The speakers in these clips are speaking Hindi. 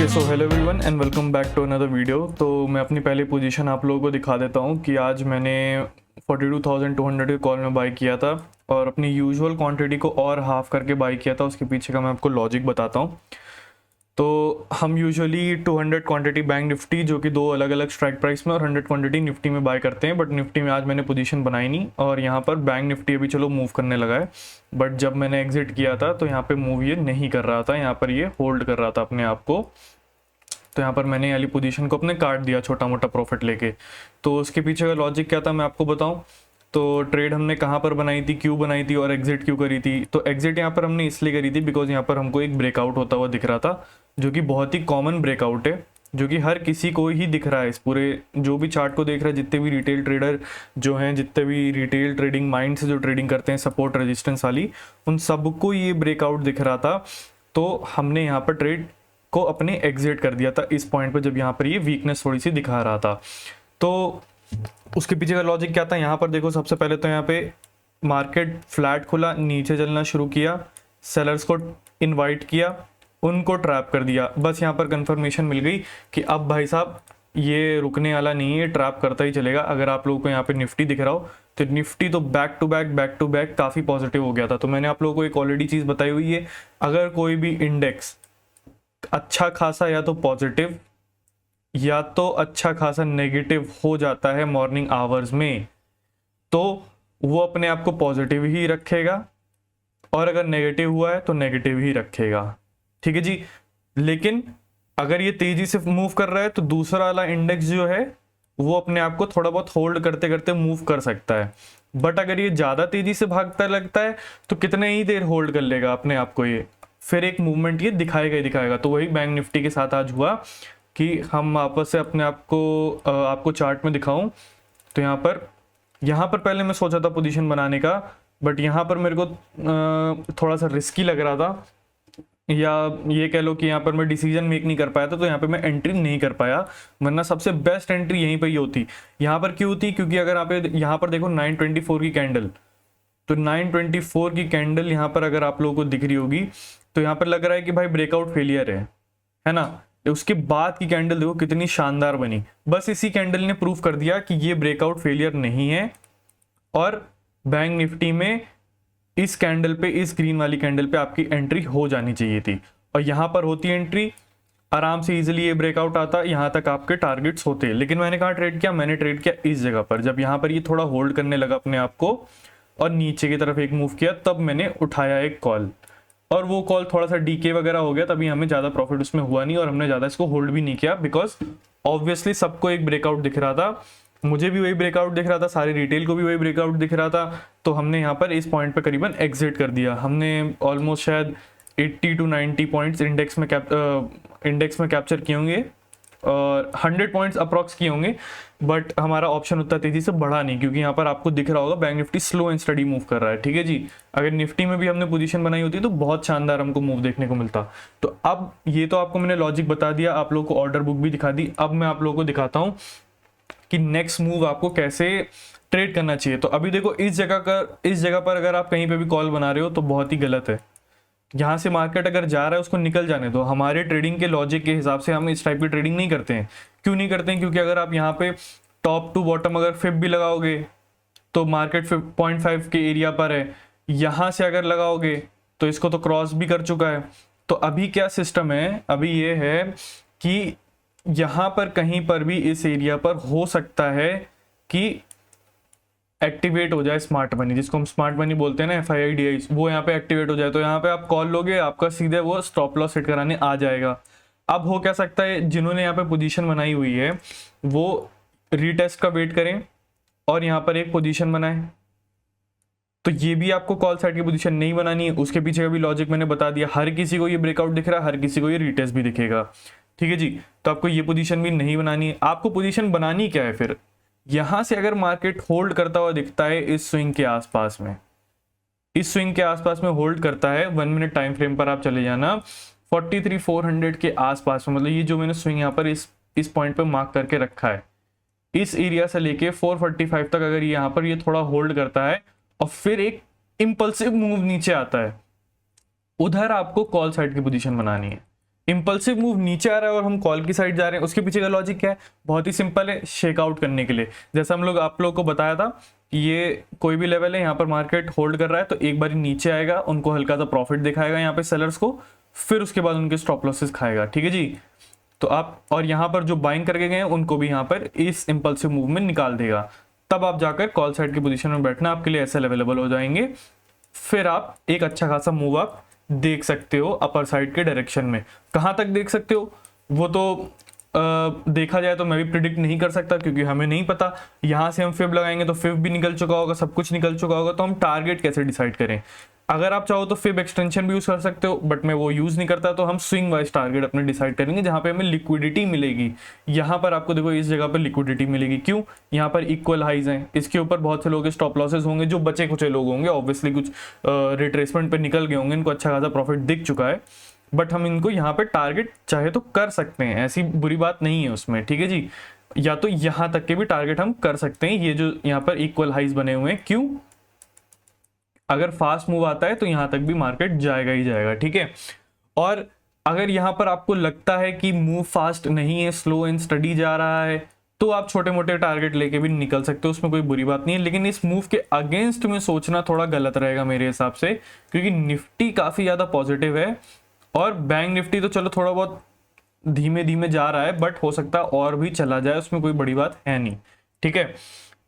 Okay so hello everyone and welcome back to another video. तो मैं अपनी पहली पोजीशन आप लोगों को दिखा देता हूँ कि आज मैंने 42,200 के कॉल में बाई किया था और अपनी यूजुअल क्वांटिटी को और हाफ करके बाई किया था। उसके पीछे का मैं आपको लॉजिक बताता हूँ। तो हम यूजुअली 200 क्वांटिटी बैंक निफ्टी जो कि दो अलग अलग स्ट्राइक प्राइस में और 100 क्वांटिटी निफ्टी में बाय करते हैं, बट निफ्टी में आज मैंने पोजीशन बनाई नहीं और यहाँ पर बैंक निफ्टी अभी चलो मूव करने लगा है, बट जब मैंने एग्जिट किया था तो यहाँ पे मूव ये नहीं कर रहा था, यहाँ पर ये होल्ड कर रहा था अपने आप को। तो यहाँ पर मैंने वाली पोजीशन को अपने काट दिया छोटा मोटा प्रॉफिट लेके। तो उसके पीछे का लॉजिक क्या था मैं आपको बताऊँ। तो ट्रेड हमने कहाँ पर बनाई थी, क्यों बनाई थी और एग्जिट क्यों करी थी। तो एग्जिट यहाँ पर हमने इसलिए करी थी बिकॉज यहाँ पर हमको एक ब्रेकआउट होता हुआ दिख रहा था, जो कि बहुत ही कॉमन ब्रेकआउट है, जो कि हर किसी को ही दिख रहा है। इस पूरे जो भी चार्ट को देख रहा है, जितने भी रिटेल ट्रेडर जो हैं, जितने भी रिटेल ट्रेडिंग माइंड से जो ट्रेडिंग करते हैं सपोर्ट रेजिस्टेंस वाली, उन सबको ये ब्रेकआउट दिख रहा था। तो हमने यहाँ पर ट्रेड को अपने एग्जिट कर दिया था इस पॉइंट पर, जब यहाँ पर ये वीकनेस थोड़ी सी दिखा रहा था। तो उसके पीछे का लॉजिक क्या था, यहाँ पर देखो सबसे पहले तो यहाँ पे मार्केट फ्लैट खुला, नीचे चलना शुरू किया, सेलर्स को इनवाइट किया, उनको ट्रैप कर दिया। बस यहाँ पर कंफर्मेशन मिल गई कि अब भाई साहब ये रुकने वाला नहीं है, ट्रैप करता ही चलेगा। अगर आप लोगों को यहाँ पे निफ्टी दिख रहा हो तो निफ्टी तो बैक टू बैक काफ़ी पॉजिटिव हो गया था। तो मैंने आप लोगों को एक ऑलरेडी चीज़ बताई हुई है, अगर कोई भी इंडेक्स अच्छा खासा या तो पॉजिटिव या तो अच्छा खासा नेगेटिव हो जाता है मॉर्निंग आवर्स में, तो वो अपने आप को पॉजिटिव ही रखेगा, और अगर नेगेटिव हुआ है तो नेगेटिव ही रखेगा। ठीक है जी। लेकिन अगर ये तेजी से मूव कर रहा है तो दूसरा वाला इंडेक्स जो है वो अपने आप को थोड़ा बहुत होल्ड करते करते मूव कर सकता है। बट अगर ये ज़्यादा तेजी से भागता लगता है तो कितने ही देर होल्ड कर लेगा अपने आप को, ये फिर एक मूवमेंट ये दिखाएगा ही दिखाएगा। तो वही बैंक निफ्टी के साथ आज हुआ कि हम वापस से अपने आप को आपको चार्ट में दिखाऊं। तो यहाँ पर पहले मैं सोचा था पोजीशन बनाने का, बट यहाँ पर मेरे को थोड़ा सा रिस्की लग रहा था, या ये कह लो कि यहाँ पर मैं डिसीजन मेक नहीं कर पाया था, तो यहाँ पे मैं एंट्री नहीं कर पाया, वरना सबसे बेस्ट एंट्री यहीं पर ही होती। यहाँ पर क्यों होती, क्योंकि अगर आप यहाँ पर देखो 924 की कैंडल, तो 924 की कैंडल यहाँ पर अगर आप लोगों को दिख रही होगी तो यहाँ पर लग रहा है कि भाई ब्रेकआउट फेलियर है ना। उसके बाद की कैंडल देखो कितनी शानदार बनी। बस इसी कैंडल ने प्रूफ कर दिया कि ये ब्रेकआउट फेलियर नहीं है, और बैंक निफ्टी में इस कैंडल पे, इस ग्रीन वाली कैंडल पे आपकी एंट्री हो जानी चाहिए थी, और यहाँ पर होती एंट्री आराम से इजीली ये ब्रेकआउट आता, यहाँ तक आपके टारगेट्स होते। लेकिन मैंने कहा ट्रेड किया, मैंने ट्रेड किया इस जगह पर, जब यहाँ पर ये थोड़ा होल्ड करने लगा अपने आप को और नीचे की तरफ एक मूव किया, तब मैंने उठाया एक कॉल, और वो कॉल थोड़ा सा डीके वगैरह हो गया, तभी हमें ज़्यादा प्रॉफिट उसमें हुआ नहीं और हमने ज़्यादा इसको होल्ड भी नहीं किया, बिकॉज ऑब्वियसली सबको एक ब्रेकआउट दिख रहा था, मुझे भी वही ब्रेकआउट दिख रहा था, सारे रिटेल को भी वही ब्रेकआउट दिख रहा था। तो हमने यहाँ पर इस पॉइंट पे करीबन एग्जिट कर दिया। हमने ऑलमोस्ट शायद 80 to 90 पॉइंट्स इंडेक्स में कैप्चर किए होंगे और 100 पॉइंट्स अप्रॉक्स किए होंगे, बट हमारा ऑप्शन उतना तेजी से बढ़ा नहीं, क्योंकि यहाँ पर आपको दिख रहा होगा bank Nifty slow and study move कर रहा है। ठीक है जी। अगर निफ्टी में भी हमने पोजीशन बनाई होती तो बहुत शानदार हमको मूव देखने को मिलता। तो अब ये तो आपको मैंने लॉजिक बता दिया, आप लोगों को ऑर्डर बुक भी दिखा दी। अब मैं आप लोगों को दिखाता हूँ कि नेक्स्ट मूव आपको कैसे ट्रेड करना चाहिए। तो अभी देखो इस जगह पर अगर आप कहीं पे भी कॉल बना रहे हो तो बहुत ही गलत है। यहाँ से मार्केट अगर जा रहा है उसको निकल जाने दो। हमारे ट्रेडिंग के लॉजिक के हिसाब से हम इस टाइप की ट्रेडिंग नहीं करते हैं। क्यों नहीं करते हैं, क्योंकि अगर आप यहाँ पे टॉप टू बॉटम अगर फिब भी लगाओगे तो मार्केट 0.5 के एरिया पर है, यहाँ से अगर लगाओगे तो इसको तो क्रॉस भी कर चुका है। तो अभी क्या सिस्टम है, अभी ये है कि यहाँ पर कहीं पर भी इस एरिया पर हो सकता है कि एक्टिवेट हो जाए स्मार्ट मनी, जिसको हम स्मार्ट मनी बोलते हैं ना, FIIDI, वो यहाँ पे एक्टिवेट हो जाए। तो यहाँ पे आप कॉल लोगे, आपका सीधे वो स्टॉप लॉस सेट कराने आ जाएगा। अब हो क्या सकता है, जिन्होंने यहाँ पे पोजीशन बनाई हुई है वो रीटेस्ट का वेट करें और यहाँ पर एक पोजीशन बनाए। तो ये भी आपको कॉल साइड की पोजीशन नहीं बनानी है। उसके पीछे का भी लॉजिक मैंने बता दिया। हर किसी को ये ब्रेकआउट दिख रहा है, हर किसी को ये रीटेस्ट भी दिखेगा। ठीक है जी। तो आपको ये पोजीशन भी नहीं बनानी है। आपको पोजीशन बनानी क्या है फिर, यहां से अगर मार्केट होल्ड करता हुआ दिखता है इस स्विंग के आसपास में, इस स्विंग के आसपास में होल्ड करता है, 1 मिनट टाइम फ्रेम पर आप चले जाना 43,400 के आसपास में, मतलब ये जो मैंने स्विंग यहाँ पर इस पॉइंट पे मार्क करके रखा है, इस एरिया से लेके 445 तक अगर यहाँ पर ये थोड़ा होल्ड करता है और फिर एक इंपल्सिव मूव नीचे आता है, उधर आपको कॉल साइड की पोजीशन बनानी है। इम्पल्सिव मूव नीचे आ रहा है और हम कॉल की साइड जा रहे हैं, उसके पीछे का लॉजिक क्या है? बहुत ही सिंपल है, शेक आउट करने के लिए। जैसा आप लोगों को बताया था कि ये कोई भी लेवल है, यहाँ पर मार्केट होल्ड कर रहा है तो एक बार नीचे आएगा, उनको हल्का सा प्रॉफिट दिखाएगा यहाँ पे सेलर्स को, फिर उसके बाद उनके स्टॉप लॉसेस खाएगा, ठीक है जी। तो आप और यहाँ पर जो बाइंग करके गए हैं उनको भी यहाँ पर इस इम्पल्सिव मूव में निकाल देगा, तब आप जाकर कॉल साइड की पोजीशन में बैठना आपके लिए ऐसे अवेलेबल हो जाएंगे। फिर आप एक अच्छा खासा मूव आप देख सकते हो अपर साइड के डायरेक्शन में। कहाँ तक देख सकते हो वो तो देखा जाए तो मैं भी प्रिडिक्ट नहीं कर सकता, क्योंकि हमें नहीं पता। यहाँ से हम फिब लगाएंगे तो फिब भी निकल चुका होगा, सब कुछ निकल चुका होगा, तो हम टारगेट कैसे डिसाइड करें? अगर आप चाहो तो फिब एक्सटेंशन भी यूज कर सकते हो, बट मैं वो यूज नहीं करता, तो हम स्विंग वाइज टारगेट अपने डिसाइड करेंगे जहां पे हमें लिक्विडिटी मिलेगी। यहाँ पर आपको देखो इस जगह पर लिक्विडिटी मिलेगी, क्यों? यहाँ पर इक्वल हाइज हैं, इसके ऊपर बहुत से लोगों के स्टॉप लॉसेस होंगे, जो बचे कुछ लोग होंगे ऑब्वियसली कुछ रिट्रेसमेंट पे निकल गए होंगे, इनको अच्छा खासा प्रॉफिट दिख चुका है, बट हम इनको यहाँ पे टारगेट चाहे तो कर सकते हैं, ऐसी बुरी बात नहीं है उसमें, ठीक है जी। या तो यहाँ तक के भी टारगेट हम कर सकते हैं, ये जो यहाँ पर इक्वल हाइज बने हुए हैं, क्यों? अगर फास्ट मूव आता है तो यहां तक भी मार्केट जाएगा ही जाएगा, ठीक है। और अगर यहां पर आपको लगता है कि मूव फास्ट नहीं है, स्लो एंड स्टडी जा रहा है, तो आप छोटे मोटे टारगेट लेके भी निकल सकते हो, उसमें कोई बुरी बात नहीं है। लेकिन इस मूव के अगेंस्ट में सोचना थोड़ा गलत रहेगा मेरे हिसाब से, क्योंकि निफ्टी काफी ज्यादा पॉजिटिव है और बैंक निफ्टी तो चलो थोड़ा बहुत धीमे धीमे जा रहा है, बट हो सकता है और भी चला जाए, उसमें कोई बड़ी बात है नहीं, ठीक है।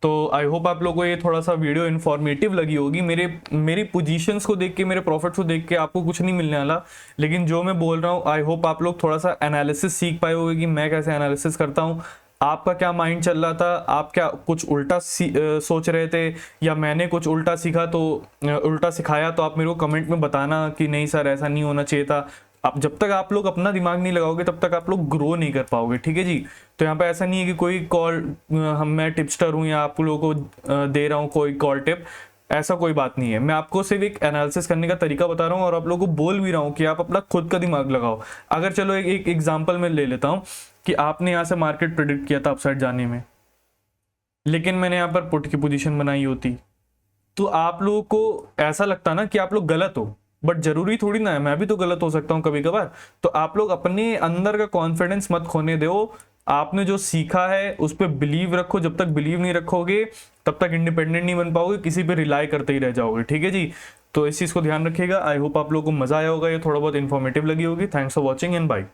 तो आई होप आप लोगों को ये थोड़ा सा वीडियो इन्फॉर्मेटिव लगी होगी। मेरी पोजीशंस को देख के, मेरे प्रॉफिट्स को देख के आपको कुछ नहीं मिलने वाला, लेकिन जो मैं बोल रहा हूँ आई होप आप लोग थोड़ा सा एनालिसिस सीख पाए होगे कि मैं कैसे एनालिसिस करता हूँ, आपका क्या माइंड चल रहा था, आप क्या कुछ उल्टा सोच रहे थे, या मैंने कुछ उल्टा सीखा तो उल्टा सिखाया, तो आप मेरे को कमेंट में बताना कि नहीं सर ऐसा नहीं होना चाहिए था। अब जब तक आप लोग अपना दिमाग नहीं लगाओगे तब तक आप लोग ग्रो नहीं कर पाओगे, ठीक है जी। तो यहाँ पे ऐसा नहीं है कि कोई कॉल मैं टिप्सटर हूँ या आप लोगों को दे रहा हूँ कोई कॉल टिप, ऐसा कोई बात नहीं है। मैं आपको सिर्फ एक एनालिसिस करने का तरीका बता रहा हूँ और आप लोगों को बोल भी रहा हूँ कि आप अपना खुद का दिमाग लगाओ। अगर चलो एक एग्जाम्पल मैं ले लेता हूँ कि आपने यहाँ से मार्केट प्रेडिक्ट किया था अपसाइड जाने में, लेकिन मैंने यहाँ पर पुट की पोजीशन बनाई होती, तो आप लोगों को ऐसा लगता ना कि आप लोग गलत हो, बट जरूरी थोड़ी ना है, मैं भी तो गलत हो सकता हूं कभी कभार। तो आप लोग अपने अंदर का कॉन्फिडेंस मत खोने दो, आपने जो सीखा है उस पर बिलीव रखो। जब तक बिलीव नहीं रखोगे तब तक इंडिपेंडेंट नहीं बन पाओगे, किसी पे रिलाई करते ही रह जाओगे, ठीक है जी। तो इस चीज को ध्यान रखिएगा। आई होप आप लोगों को मजा आया होगा, ये थोड़ा बहुत इन्फॉर्मेटिव लगी होगी। Thanks for watching and bye.